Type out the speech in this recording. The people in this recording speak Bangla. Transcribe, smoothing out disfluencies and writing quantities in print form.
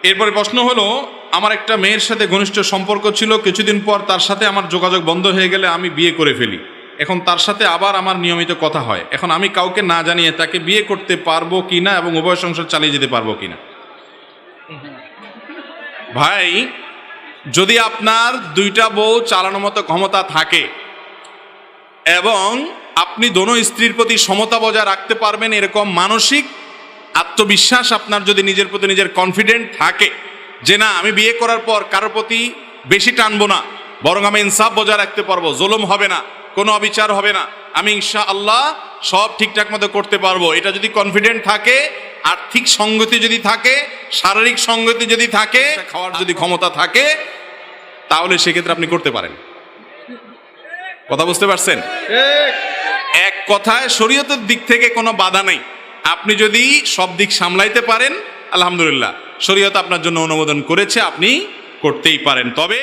এরপরে প্রশ্ন হলো, আমার একটা মেয়ের সাথে ঘনিষ্ঠ সম্পর্ক ছিল, কিছুদিন পর তার সাথে আমার যোগাযোগ বন্ধ হয়ে গেলে আমি বিয়ে করে ফেলি। এখন তার সাথে আবার আমার নিয়মিত কথা হয়। এখন আমি কাউকে না জানিয়ে তাকে বিয়ে করতে পারবো কিনা এবং উভয় সংসার চালিয়ে যেতে পারবো কিনা? ভাই, যদি আপনার দুইটা বউ চালানোর মতো ক্ষমতা থাকে এবং আপনি দোনো স্ত্রীর প্রতি সমতা বজায় রাখতে পারবেন, এরকম মানসিক আত্মবিশ্বাস আপনার যদি নিজের প্রতি নিজের কনফিডেন্ট থাকে যে না, আমি বিয়ে করার পর কারোর প্রতি বেশি টানবো না, বরং আমি ইনসাফ বজায় রাখতে পারবো, জুলুম হবে না, কোনো অবিচার হবে না, আমি ইনশাআল্লাহ সব ঠিকঠাক মতো করতে পারবো, এটা যদি কনফিডেন্ট থাকে, আর্থিক সঙ্গতি যদি থাকে, শারীরিক সঙ্গতি যদি থাকে, খাওয়ার যদি ক্ষমতা থাকে, তাহলে সেক্ষেত্রে আপনি করতে পারেন। কথা বুঝতে পারছেন? এক কথায় শরীয়তের দিক থেকে কোনো বাধা নেই। আপনি যদি সব দিক সামলাইতে পারেন, আলহামদুলিল্লাহ, শরীয়ত আপনার জন্য অনুমোদন করেছে, আপনি করতেই পারেন। তবে